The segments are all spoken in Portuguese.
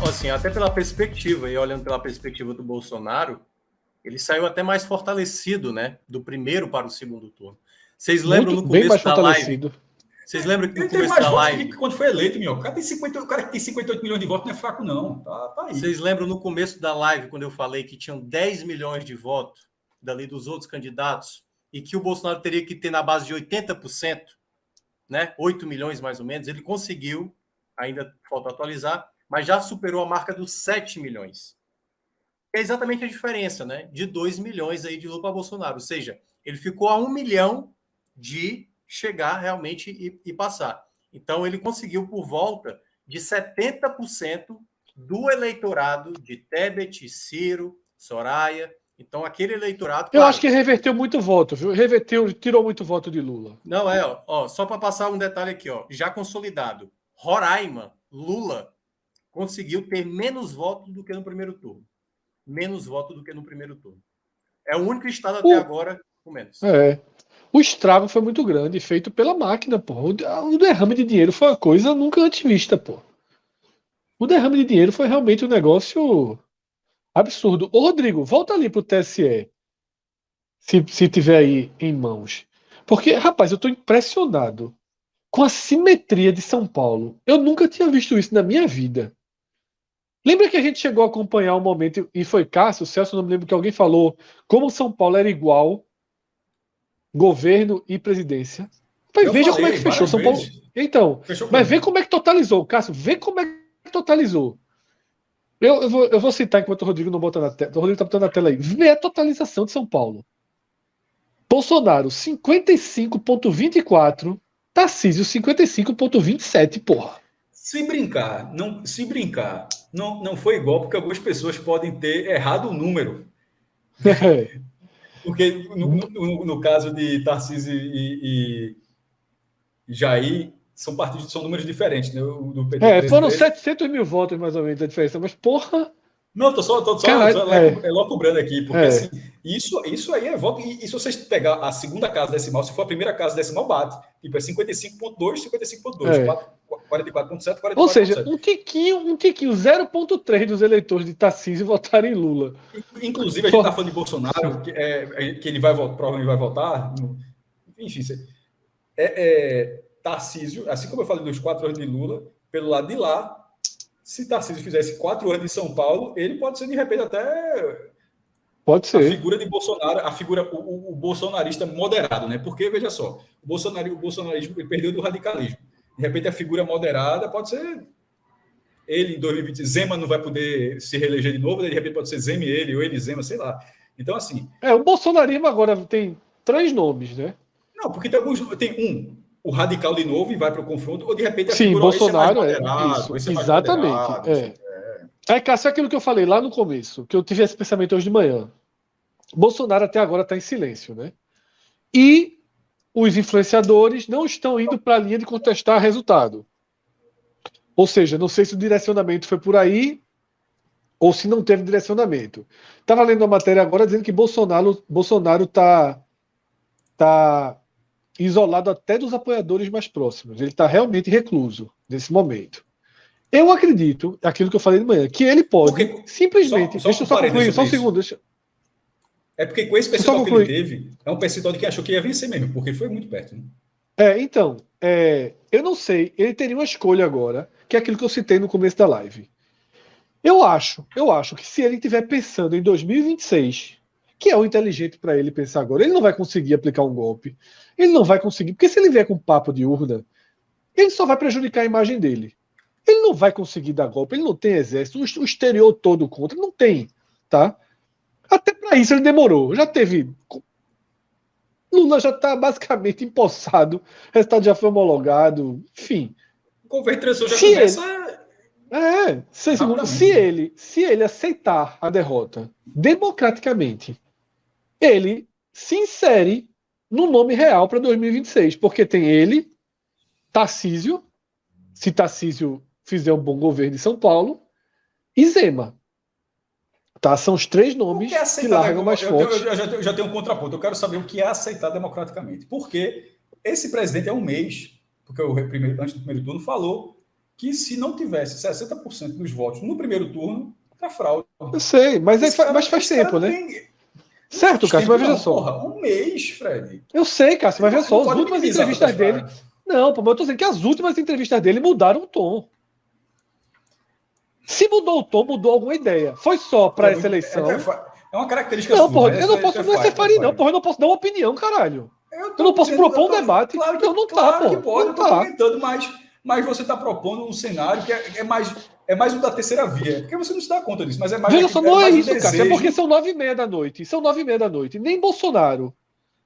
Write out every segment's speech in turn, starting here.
assim, até pela perspectiva, e olhando pela perspectiva do Bolsonaro, ele saiu até mais fortalecido, né? Do primeiro para o segundo turno. Vocês lembram no bem mais começo da live? fortalecido. Vocês lembram que no Ele teve começo mais da votos live. que quando foi eleito, meu. O cara que tem 58 milhões de votos não é fraco, não. Tá aí. Vocês lembram no começo da live, quando eu falei que tinham 10 milhões de votos dali dos outros candidatos, e que o Bolsonaro teria que ter na base de 80%, né? 8 milhões mais ou menos. Ele conseguiu, ainda falta atualizar, mas já superou a marca dos 7 milhões. É exatamente a diferença, né? De 2 milhões aí de Lula para Bolsonaro. Ou seja, ele ficou a 1 milhão de chegar realmente e passar. Então, ele conseguiu por volta de 70% do eleitorado de Tebet, Ciro, Soraya. Então, aquele eleitorado... Eu acho que reverteu muito voto, viu? Tirou muito voto de Lula. Não, ó, só para passar um detalhe aqui, ó, já consolidado. Roraima, Lula, conseguiu ter menos votos do que no primeiro turno. Menos votos do que no primeiro turno. É o único estado até agora com menos. O estrago foi muito grande, feito pela máquina, pô. O derrame de dinheiro foi uma coisa nunca antes vista, pô. O derrame de dinheiro foi realmente um negócio absurdo. Ô, Rodrigo, volta ali pro TSE. Se tiver aí em mãos. Porque, rapaz, eu tô impressionado com a simetria de São Paulo. Eu nunca tinha visto isso na minha vida. Lembra que a gente chegou a acompanhar um momento, e foi Cássio, Celso, não me lembro que alguém falou, como São Paulo era igual governo e presidência. Veja como é que fechou São Paulo. Então, mas vê como é que totalizou, Cássio, vê como é que totalizou. Eu vou citar enquanto o Rodrigo não bota na tela. O Rodrigo tá botando na tela aí. Vê a totalização de São Paulo. Bolsonaro, 55,24. Tarcísio, 55,27, porra. Se brincar, não foi igual, porque algumas pessoas podem ter errado o número. Porque no caso de Tarcísio e Jair, são números diferentes, né? O do PT, foram 700 mil votos, mais ou menos, a diferença. Mas, porra... Não, tô só cobrando aqui, porque assim, isso aí é voto. E se vocês pegar a segunda casa decimal, se for a primeira casa decimal, bate. Tipo, é 55,2, 55,2, 44,7, 44,7. Ou seja, um tiquinho, 0,3 dos eleitores de Tarcísio votaram em Lula. Inclusive, a gente tá falando de Bolsonaro, que ele vai votar, provavelmente vai votar. Enfim, Tarcísio, assim como eu falei dos 4 anos de Lula, pelo lado de lá, se Tarcísio fizesse 4 anos de São Paulo, ele pode ser, de repente, até pode ser. A figura de Bolsonaro, o bolsonarista moderado, né? Porque, veja só, o bolsonarismo ele perdeu do radicalismo. De repente, a figura moderada pode ser ele em 2020. Zema não vai poder se reeleger de novo, de repente pode ser Zema ele, ou ele Zema, sei lá. Então, assim... o bolsonarismo agora tem 3 nomes, né? Não, porque tem o radical de novo e vai para o confronto, ou de repente a figura Bolsonaro isso, exatamente. Cássio, aquilo que eu falei lá no começo, que eu tive esse pensamento hoje de manhã. Bolsonaro até agora está em silêncio, né? E os influenciadores não estão indo para a linha de contestar resultado. Ou seja, não sei se o direcionamento foi por aí ou se não teve direcionamento. Estava lendo uma matéria agora dizendo que Bolsonaro está isolado até dos apoiadores mais próximos. Ele está realmente recluso nesse momento. Eu acredito, aquilo que eu falei de manhã, que ele pode simplesmente... Deixa eu só concluir, só um segundo. É porque com esse percentual que ele teve, é um percentual de quem achou que ia vencer mesmo, porque foi muito perto. Né? Eu não sei, ele teria uma escolha agora, que é aquilo que eu citei no começo da live. Eu acho que se ele estiver pensando em 2026, que é o inteligente para ele pensar agora, ele não vai conseguir aplicar um golpe, ele não vai conseguir, porque se ele vier com papo de urna, ele só vai prejudicar a imagem dele. Ele não vai conseguir dar golpe, ele não tem exército, o exterior todo contra, não tem, tá? Até para isso ele demorou. Já teve... Lula já está basicamente empossado, o resultado já foi homologado, enfim. O governo transição já começa... Se ele aceitar a derrota democraticamente, ele se insere no nome real para 2026, porque tem ele, Tarcísio, se Tarcísio fizer um bom governo em São Paulo, e Zema. Tá? São os 3 nomes que largam mais fortes. Eu já tenho um contraponto. Eu quero saber o que é aceitar democraticamente. Porque esse presidente há um mês, porque antes do primeiro turno falou que se não tivesse 60% dos votos no primeiro turno, era fraude. Eu sei, mas, mas faz tempo, né? Certo, Cássio, mas veja só. Porra, um mês, Fred. Eu sei, Cássio, mas veja só, as últimas entrevistas dele. Não, pô, mas eu tô dizendo que as últimas entrevistas dele mudaram o tom. Se mudou o tom, mudou alguma ideia. Foi só para essa eleição. É uma característica não, sua. Porra, eu não posso. Não é ser farinha, não, porra. Eu não posso dar uma opinião, caralho. Eu não posso propor um debate. Claro que, não claro tá, que pô. pode, não eu tô tá. comentando, mas você está propondo um cenário que é mais um da terceira via. Porque você não se dá conta disso, mas é mais. Veja só, não é isso, um Cássio. É porque são 9h30 da noite. São 9h30 da noite. Nem Bolsonaro,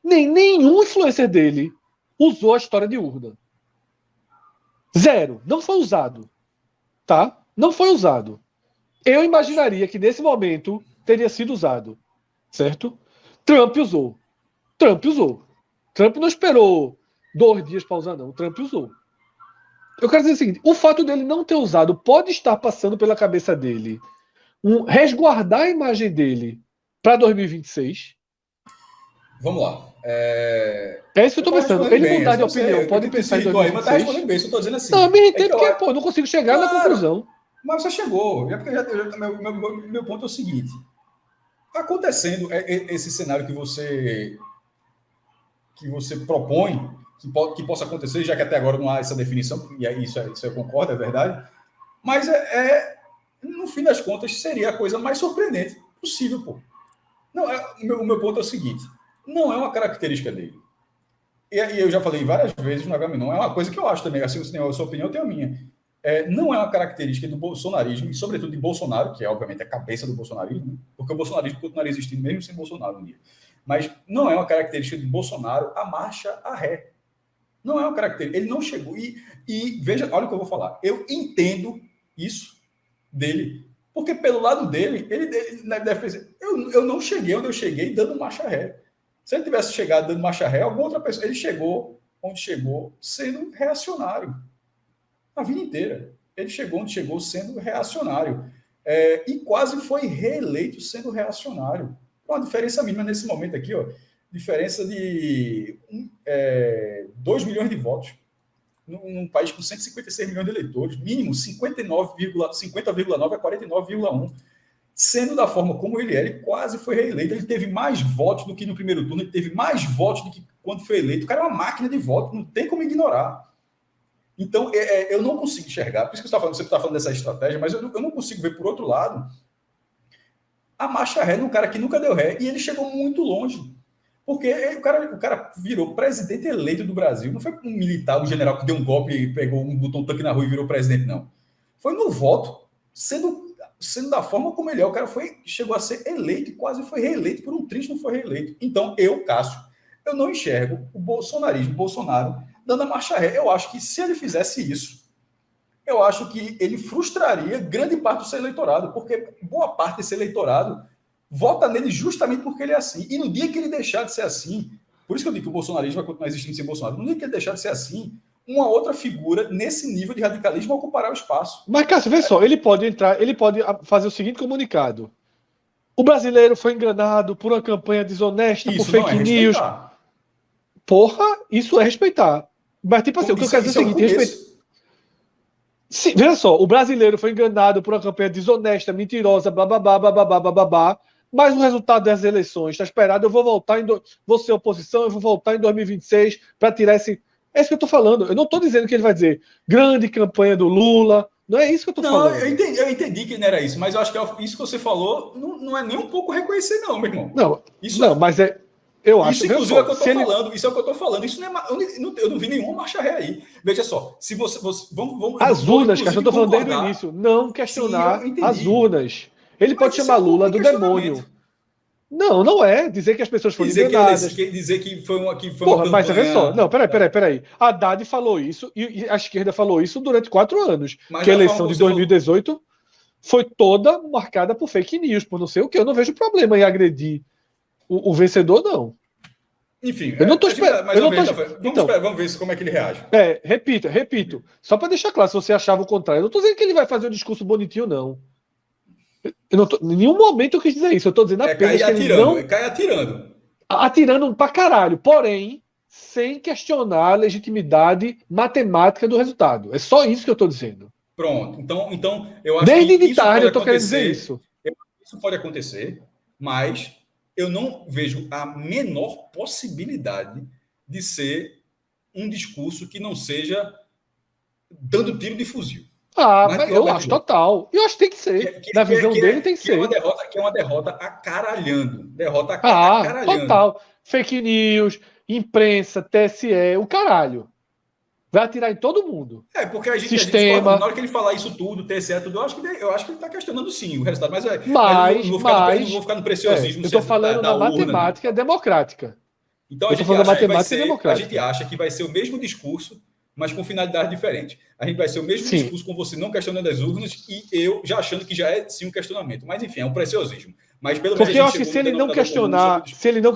nem nenhum influencer dele usou a história de urna. Zero. Não foi usado. Tá? Não foi usado. Eu imaginaria que nesse momento teria sido usado. Certo? Trump usou. Trump não esperou 2 dias para usar, não. O Trump usou. Eu quero dizer o seguinte: o fato dele não ter usado pode estar passando pela cabeça dele resguardar a imagem dele para 2026. Vamos lá. É isso que eu estou pensando. Ele mudar de opinião, pode pensar em 2026. Mas tá respondendo bem, isso eu estou dizendo assim. Não, eu me irritei porque, pô, não consigo chegar na conclusão. Mas você chegou. Meu ponto é o seguinte. Acontecendo esse cenário que você propõe, que possa acontecer, já que até agora não há essa definição, e isso eu concordo, é verdade, mas no fim das contas, seria a coisa mais surpreendente possível, pô. Não, o meu ponto é o seguinte, não é uma característica dele. E eu já falei várias vezes no HM, não é uma coisa que eu acho também, assim, se tem a sua opinião, eu tenho a minha. Não é uma característica do bolsonarismo, e sobretudo de Bolsonaro, que é, obviamente, a cabeça do bolsonarismo, porque o bolsonarismo continuaria existindo mesmo sem Bolsonaro um dia. Mas não é uma característica de Bolsonaro a marcha a ré. Não é uma característica. Ele não chegou. E veja, olha o que eu vou falar. Eu entendo isso dele, porque pelo lado dele, ele deve pensar, eu não cheguei onde eu cheguei dando marcha ré. Se ele tivesse chegado dando marcha ré, alguma outra pessoa... Ele chegou onde chegou sendo reacionário. A vida inteira. Ele chegou onde chegou sendo reacionário. E quase foi reeleito sendo reacionário. Uma diferença mínima nesse momento aqui, ó, diferença de 2 milhões de votos. Num país com 156 milhões de eleitores, mínimo 50,9 a 49,1. Sendo da forma como ele é, ele quase foi reeleito. Ele teve mais votos do que no primeiro turno, ele teve mais votos do que quando foi eleito. O cara é uma máquina de voto, não tem como ignorar. Então, eu não consigo enxergar, por isso que você está falando dessa estratégia, mas eu não consigo ver, por outro lado, a marcha ré num cara que nunca deu ré, e ele chegou muito longe. Porque o cara virou presidente eleito do Brasil. Não foi um militar, um general que deu um golpe e pegou botou um tanque na rua e virou presidente, não. Foi no voto, sendo da forma como ele é. O cara chegou a ser eleito e quase foi reeleito, por um triz não foi reeleito. Então, Cássio, eu não enxergo o Bolsonaro, dando a marcha ré. Eu acho que se ele fizesse isso, eu acho que ele frustraria grande parte do seu eleitorado, porque boa parte desse eleitorado vota nele justamente porque ele é assim. E no dia que ele deixar de ser assim, por isso que eu digo que o bolsonarismo vai continuar existindo sem Bolsonaro, no dia que ele deixar de ser assim, uma outra figura nesse nível de radicalismo ocupará o espaço. Mas, Cássio, vê só, ele pode fazer o seguinte comunicado: o brasileiro foi enganado por uma campanha desonesta, por fake news. Porra, isso é respeitar. Mas, tipo assim, o que eu quero dizer é o seguinte: respeitar. Sim, veja só, o brasileiro foi enganado por uma campanha desonesta, mentirosa, blá, mas o resultado das eleições está esperado. Eu vou voltar vou ser oposição, eu vou voltar em 2026 para tirar esse. É isso que eu estou falando. Eu não estou dizendo que ele vai dizer grande campanha do Lula. Não é isso que eu estou falando. Eu entendi que não era isso, mas eu acho que isso que você falou não é nem um pouco reconhecer, não, meu irmão. Mas é. Eu acho isso, inclusive, é o que eu estou falando. Isso é o que eu estou falando. Isso não é. Eu não vi nenhuma marcha ré aí. Veja só, se você. Vamos as urnas, que eu estou falando desde o início. Não questionar as urnas. Ele pode chamar Lula do demônio. Não é. Dizer que as pessoas foram enganadas. Dizer que foi uma campanha... Mas veja só. Não, peraí. Haddad falou isso e a esquerda falou isso durante 4 anos. Mas que a eleição de 2018 foi toda marcada por fake news, por não sei o que. Eu não vejo problema em agredir o vencedor, não. Enfim, eu não estou esperando. Vamos ver como é que ele reage. Repito. Só para deixar claro, se você achava o contrário. Eu não estou dizendo que ele vai fazer um discurso bonitinho, não. Em nenhum momento eu quis dizer isso. Eu estou dizendo apenas que ele não... Cai atirando. Atirando pra caralho. Porém, sem questionar a legitimidade matemática do resultado. É só isso que eu estou dizendo. Pronto. Então eu acho Desde que de tarde eu tô querendo dizer acontecer. isso. Isso pode acontecer, mas eu não vejo a menor possibilidade de ser um discurso que não seja dando tiro de fuzil. Ah, Mais do mas que eu Roberto acho Jefferson. total. Eu acho que tem que ser. Na visão dele tem que Que é uma ser. derrota, que é uma derrota acaralhando. Derrota Ah, acaralhando. total. Fake news, imprensa, TSE, o caralho. Vai atirar em todo mundo. Porque a gente discorda, mas na Sistema. hora que ele falar isso tudo, TSE, tudo, eu acho que ele está questionando sim o resultado. Mas eu não vou ficar no preciosismo Eu tô falando da na urna, não. matemática democrática. Então Eu tô falando da matemática a gente democrática. acha que vai ser o mesmo discurso, mas com finalidade diferente. A gente vai ser o mesmo Sim. discurso com você não questionando as urnas e eu já achando que já é sim um questionamento. Mas enfim, é um preciosismo. Mas pelo menos Porque eu acho que se ele não questionar, se ele não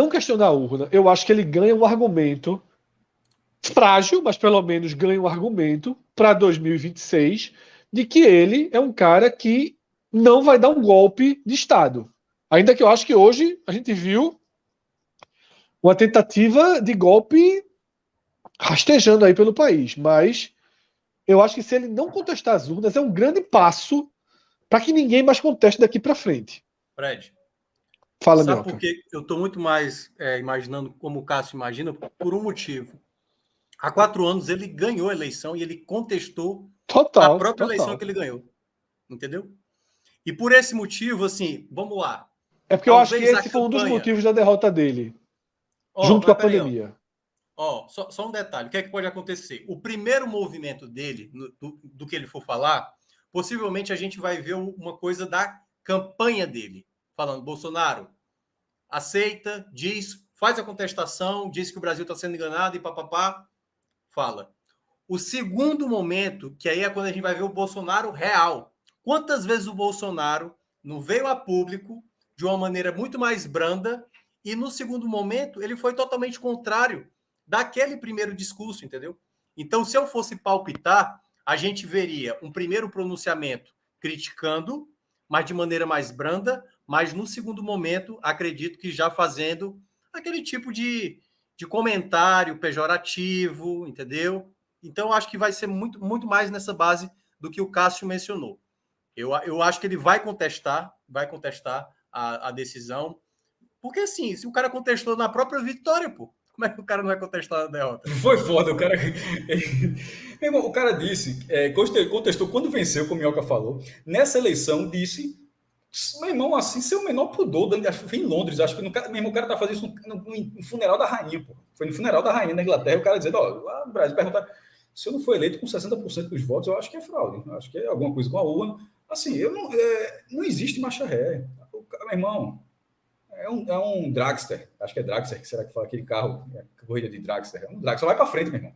questionar a urna, eu acho que ele ganha um argumento frágil, mas pelo menos ganha um argumento para 2026 de que ele é um cara que não vai dar um golpe de Estado. Ainda que eu acho que hoje a gente viu uma tentativa de golpe rastejando aí pelo país, mas eu acho que se ele não contestar as urnas é um grande passo para que ninguém mais conteste daqui para frente. Fred, Fala, sabe Minhoca. por que eu estou muito mais imaginando como o Cássio imagina? Por um motivo. Há 4 anos ele ganhou a eleição e ele contestou a própria eleição que ele ganhou. Entendeu? E por esse motivo, assim, vamos lá. É porque eu acho que esse foi um dos motivos da derrota dele. Junto com a pandemia. Só um detalhe. O que é que pode acontecer? O primeiro movimento dele, do que ele for falar, possivelmente a gente vai ver uma coisa da campanha dele. Falando, Bolsonaro, aceita, diz, faz a contestação, diz que o Brasil está sendo enganado e papapá, fala. O segundo momento, que aí é quando a gente vai ver o Bolsonaro real. Quantas vezes o Bolsonaro não veio a público de uma maneira muito mais branda e no segundo momento ele foi totalmente contrário daquele primeiro discurso, entendeu? Então, se eu fosse palpitar, a gente veria um primeiro pronunciamento criticando, mas de maneira mais branda, mas no segundo momento, acredito que já fazendo aquele tipo de comentário pejorativo, entendeu? Então, acho que vai ser muito, muito mais nessa base do que o Cássio mencionou. Eu acho que ele vai contestar a decisão, porque, assim, se o cara contestou na própria vitória, pô, como é que o cara não vai contestar a derrota? Foi foda, o cara... Meu irmão, o cara disse, contestou quando venceu, como o Minhoca falou, nessa eleição disse, meu irmão, assim, seu menor pudor, foi em Londres, acho que meu irmão, o cara tá fazendo isso no funeral da rainha, pô. Foi no funeral da rainha na Inglaterra, o cara dizendo, lá no Brasil, perguntar, se eu não for eleito com 60% dos votos, eu acho que é fraude, eu acho que é alguma coisa com a urna. Assim, não existe marcha ré. Meu irmão, é um Dragster, acho que é Dragster, que será que fala aquele carro, corrida de Dragster, é um Dragster, vai para frente, meu irmão.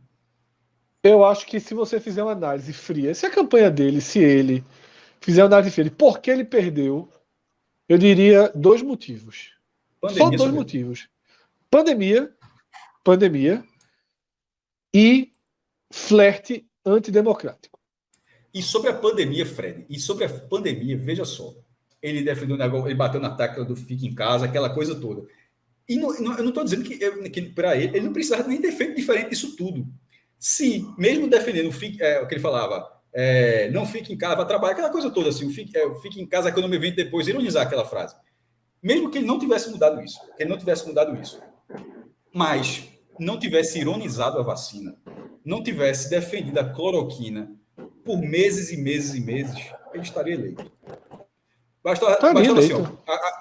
Eu acho que se você fizer uma análise fria, se a campanha dele, se ele fizer uma análise fria, por que ele perdeu, eu diria 2 motivos. Só 2 motivos. Pandemia e flerte antidemocrático. E sobre a pandemia, Fred, veja só, ele defendeu o negócio, ele bateu na tecla do fique em casa, aquela coisa toda. E eu não estou dizendo que para ele não precisava nem ter feito diferente disso tudo. Se, mesmo defendendo o que ele falava, não fique em casa, vá trabalhar, aquela coisa toda, assim, fique em casa, a economia vem depois, ironizar aquela frase. Mesmo que ele não tivesse mudado isso, mas não tivesse ironizado a vacina, não tivesse defendido a cloroquina por meses e meses e meses, ele estaria eleito. Bastava assim,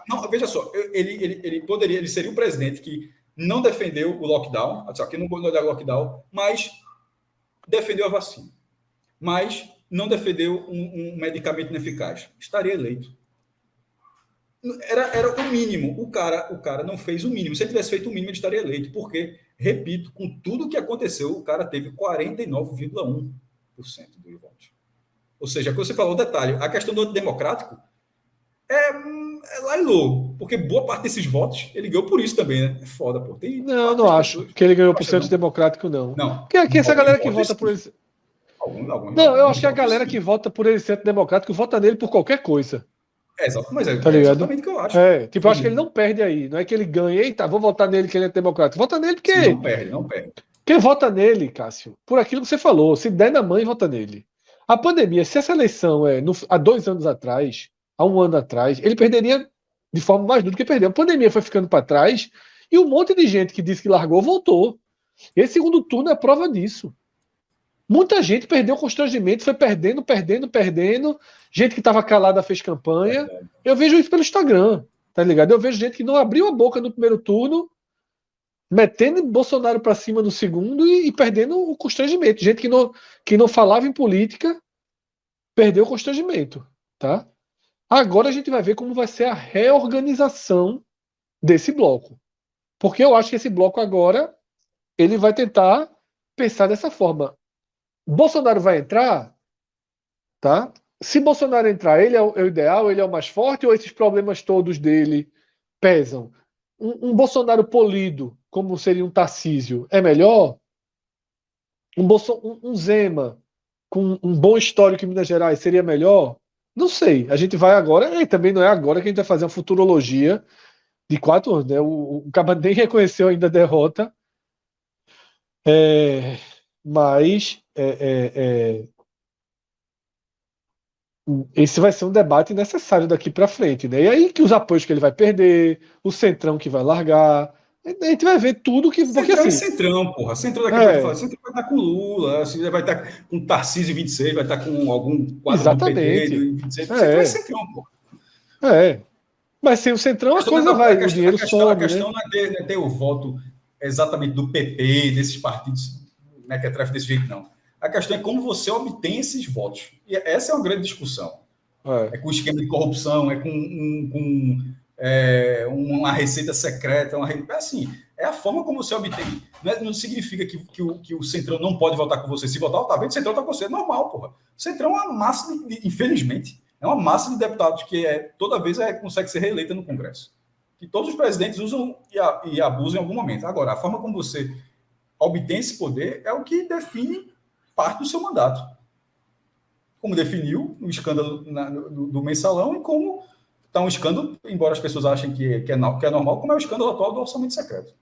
não, veja só, ele seria o presidente que não defendeu o lockdown, que não deu lockdown, mas defendeu a vacina, mas não defendeu um medicamento ineficaz. Estaria eleito. Era o mínimo. O cara não fez o mínimo. Se ele tivesse feito o mínimo, ele estaria eleito. Porque, repito, com tudo o que aconteceu, o cara teve 49,1% dos votos. Ou seja, quando você falou o detalhe, a questão do democrático é lá e low, porque boa parte desses votos ele ganhou por isso também, né? É foda, pô. Não acho que ele ganhou por ser antidemocrático, não. Porque aqui essa galera que vota por ele. Não, eu acho que a galera que vota por ele ser antidemocrático vota nele por qualquer coisa. Exato, mas tá ligado? Exatamente o que eu acho. Eu acho que ele não perde aí. Não é que ele ganha, eita, vou votar nele que ele é antidemocrático. Vota nele porque. Sim, não perde. Quem vota nele, Cássio, por aquilo que você falou, se der na mãe, vota nele. A pandemia, se essa eleição há 2 anos atrás, há 1 ano atrás, ele perderia de forma mais dura do que perdeu. A pandemia foi ficando para trás e um monte de gente que disse que largou, voltou. Esse segundo turno é prova disso. Muita gente perdeu o constrangimento, foi perdendo. Gente que estava calada fez campanha. Eu vejo isso pelo Instagram, tá ligado? Eu vejo gente que não abriu a boca no primeiro turno, metendo Bolsonaro para cima no segundo e perdendo o constrangimento. Gente que não falava em política perdeu o constrangimento, tá? Agora a gente vai ver como vai ser a reorganização desse bloco. Porque eu acho que esse bloco agora ele vai tentar pensar dessa forma. Bolsonaro vai entrar, tá? Se Bolsonaro entrar, ele é o ideal, ele é o mais forte, ou esses problemas todos dele pesam? Um Bolsonaro polido, como seria um Tarcísio, é melhor? Um Zema, com um bom histórico em Minas Gerais, seria melhor? Não sei. A gente vai agora, e também não é agora que a gente vai fazer uma futurologia de 4 anos, né? O Caba nem reconheceu ainda a derrota. Mas esse vai ser um debate necessário daqui para frente, né? E aí que os apoios que ele vai perder, o Centrão que vai largar, a gente vai ver tudo que... Porque, Centrão assim, é Centrão, porra. Centrão daqui a pouco Centrão vai estar com Lula, assim, vai estar com Tarcísio 26, vai estar com algum quadro do PT do 26. Centrão é Centrão, porra. Mas sem o Centrão a coisa vai, o dinheiro some. A questão não é ter o voto exatamente do PP, desses partidos, né, que atrás desse jeito, não. A questão é como você obtém esses votos. E essa é uma grande discussão. É com esquema de corrupção, é com uma receita secreta, assim, é a forma como você obtém. Não significa que o Centrão não pode votar com você. Se votar, tá vendo? O Centrão tá com você. É normal, porra. O Centrão é uma massa, infelizmente, é uma massa de deputados que toda vez consegue ser reeleita no Congresso. Que todos os presidentes usam e abusam em algum momento. Agora, a forma como você obtém esse poder é o que define parte do seu mandato. Como definiu o escândalo do mensalão e como está um escândalo, embora as pessoas achem que é normal, como é o escândalo atual do orçamento secreto.